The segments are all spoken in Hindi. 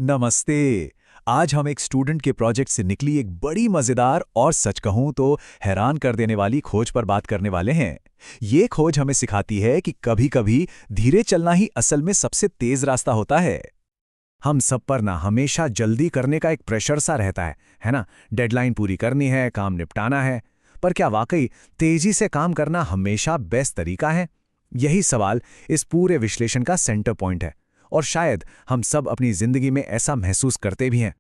नमस्ते। आज हम एक स्टूडेंट के प्रोजेक्ट से निकली एक बड़ी मजेदार और सच कहूं तो हैरान कर देने वाली खोज पर बात करने वाले हैं। ये खोज हमें सिखाती है कि कभी-कभी धीरे चलना ही असल में सबसे तेज रास्ता होता है। हम सब पर ना हमेशा जल्दी करने का एक प्रेशर सा रहता है ना? डेडलाइन पूरी करनी है, काम निपटाना है। पर क्या वाकई तेजी से काम करना हमेशा बेस्ट तरीका है? यही सवाल इस पूरे विश्लेषण का सेंटर पॉइंट है। और शायद हम सब अपनी जिंदगी में ऐसा महसूस करते भी हैं।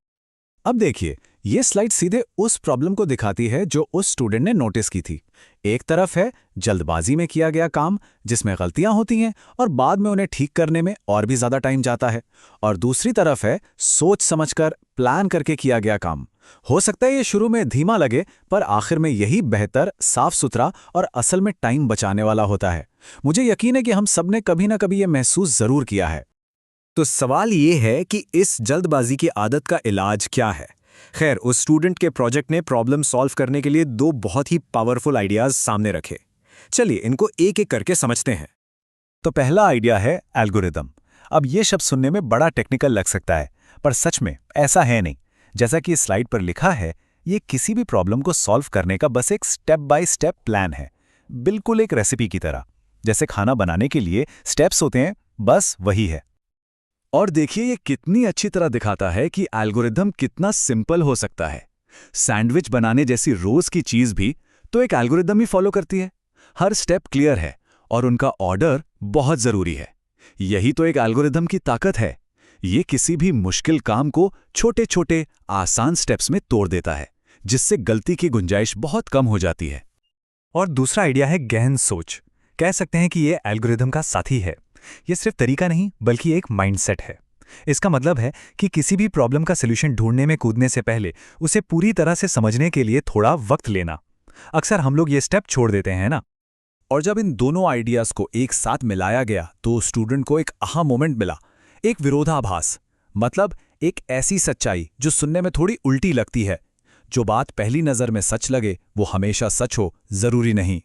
अब देखिए, ये स्लाइड सीधे उस प्रॉब्लम को दिखाती है जो उस स्टूडेंट ने नोटिस की थी। एक तरफ है जल्दबाजी में किया गया काम जिसमें गलतियां होती हैं और बाद में उन्हें ठीक करने में और भी ज्यादा टाइम जाता है। और दूसरी तरफ है सोच समझकर प्लान करके किया गया काम। हो सकता है ये शुरू में धीमा लगे, पर आखिर में यही बेहतर, साफ सुथरा और असल में टाइम बचाने वाला होता है। मुझे यकीन है कि हम सब ने कभी ना कभी ये महसूस जरूर किया है। तो सवाल ये है कि इस जल्दबाजी की आदत का इलाज क्या है? खैर, उस स्टूडेंट के प्रोजेक्ट ने प्रॉब्लम सॉल्व करने के लिए दो बहुत ही पावरफुल आइडियाज सामने रखे। चलिए इनको एक एक करके समझते हैं। तो पहला आइडिया है एल्गोरिदम। अब ये शब्द सुनने में बड़ा टेक्निकल लग सकता है, पर सच में ऐसा है नहीं। जैसा कि स्लाइड पर लिखा है, ये किसी भी प्रॉब्लम को सॉल्व करने का बस एक स्टेप बाय स्टेप प्लान है, बिल्कुल एक रेसिपी की तरह। जैसे खाना बनाने के लिए स्टेप्स होते हैं, बस वही है। और देखिए ये कितनी अच्छी तरह दिखाता है कि एल्गोरिदम कितना सिंपल हो सकता है। सैंडविच बनाने जैसी रोज की चीज भी तो एक एल्गोरिदम ही फॉलो करती है। हर स्टेप क्लियर है और उनका ऑर्डर बहुत जरूरी है। यही तो एक एल्गोरिदम की ताकत है। ये किसी भी मुश्किल काम को छोटे छोटे आसान स्टेप्स में तोड़ देता है, जिससे गलती की गुंजाइश बहुत कम हो जाती है। और दूसरा आइडिया है गहन सोच। कह सकते हैं कि ये एल्गोरिदम का साथी है। ये सिर्फ तरीका नहीं बल्कि एक माइंडसेट है। इसका मतलब है कि किसी भी प्रॉब्लम का सॉल्यूशन ढूंढने में कूदने से पहले उसे पूरी तरह से समझने के लिए थोड़ा वक्त लेना। अक्सर हम लोग ये स्टेप छोड़ देते हैं ना। और जब इन दोनों आइडियाज को एक साथ मिलाया गया तो स्टूडेंट को एक आहा मोमेंट मिला, एक विरोधाभास। मतलब एक ऐसी सच्चाई जो सुनने में थोड़ी उल्टी लगती है। जो बात पहली नजर में सच लगे वो हमेशा सच हो जरूरी नहीं।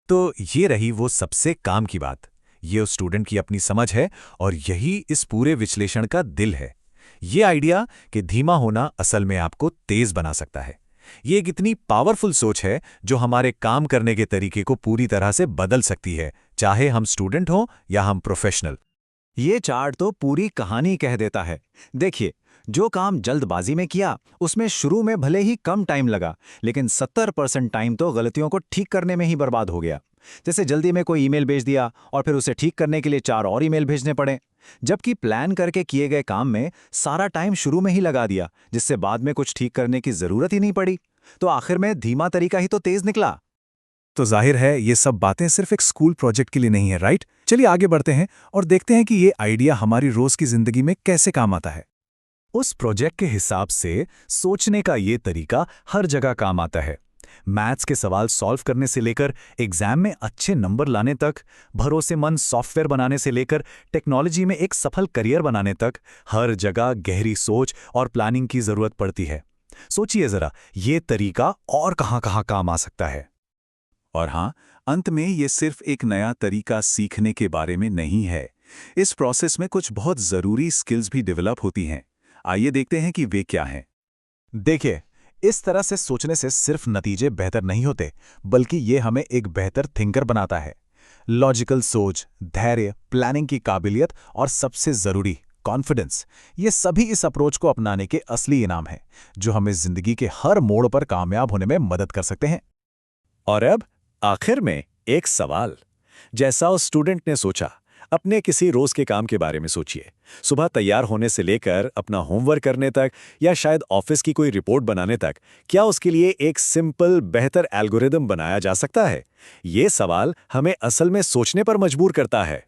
तो ये रही वो सबसे काम की बात। ये उस स्टूडेंट की अपनी समझ है और यही इस पूरे विश्लेषण का दिल है। ये आइडिया कि धीमा होना असल में आपको तेज बना सकता है। ये एक इतनी पावरफुल सोच है जो हमारे काम करने के तरीके को पूरी तरह से बदल सकती है, चाहे हम स्टूडेंट हों या हम प्रोफेशनल। ये चार्ट तो पूरी कहानी कह देता है। देखिए, जो काम जल्दबाजी में किया उसमें शुरू में भले ही कम टाइम लगा, लेकिन 70% टाइम तो गलतियों को ठीक करने में ही बर्बाद हो गया। जैसे जल्दी में कोई ईमेल भेज दिया और फिर उसे ठीक करने के लिए 4 और ईमेल भेजने पड़े। जबकि प्लान करके किए गए काम में सारा टाइम शुरू में ही लगा दिया, जिससे बाद में कुछ ठीक करने की जरूरत ही नहीं पड़ी। तो आखिर में धीमा तरीका ही तो तेज निकला। तो जाहिर है ये सब बातें सिर्फ एक स्कूल प्रोजेक्ट के लिए नहीं है, राइट? चलिए आगे बढ़ते हैं और देखते हैं कि ये आइडिया हमारी रोज की जिंदगी में कैसे काम आता है। उस प्रोजेक्ट के हिसाब से सोचने का ये तरीका हर जगह काम आता है। मैथ्स के सवाल सॉल्व करने से लेकर एग्जाम में अच्छे नंबर लाने तक, भरोसेमंद सॉफ्टवेयर बनाने से लेकर टेक्नोलॉजी में एक सफल करियर बनाने तक, हर जगह गहरी सोच और प्लानिंग की जरूरत पड़ती है। सोचिए जरा, ये तरीका और कहां-कहां काम आ सकता है। और हाँ, अंत में ये सिर्फ एक नया तरीका सीखने के बारे में नहीं है। इस प्रोसेस में कुछ बहुत जरूरी स्किल्स भी डेवलप होती हैं। आइए देखते हैं कि वे क्या हैं। देखिए, इस तरह से सोचने से सिर्फ नतीजे बेहतर नहीं होते, बल्कि ये हमें एक बेहतर थिंकर बनाता है। लॉजिकल सोच, धैर्य, प्लानिंग की काबिलियत और सबसे जरूरी कॉन्फिडेंस, ये सभी इस अप्रोच को अपनाने के असली इनाम हैं, जो हमें जिंदगी के हर मोड़ पर कामयाब होने में मदद कर सकते हैं। और अब आखिर में एक सवाल। जैसा उस स्टूडेंट ने सोचा, अपने किसी रोज के काम के बारे में सोचिए। सुबह तैयार होने से लेकर अपना होमवर्क करने तक या शायद ऑफिस की कोई रिपोर्ट बनाने तक, क्या उसके लिए एक सिंपल बेहतर एल्गोरिदम बनाया जा सकता है? ये सवाल हमें असल में सोचने पर मजबूर करता है।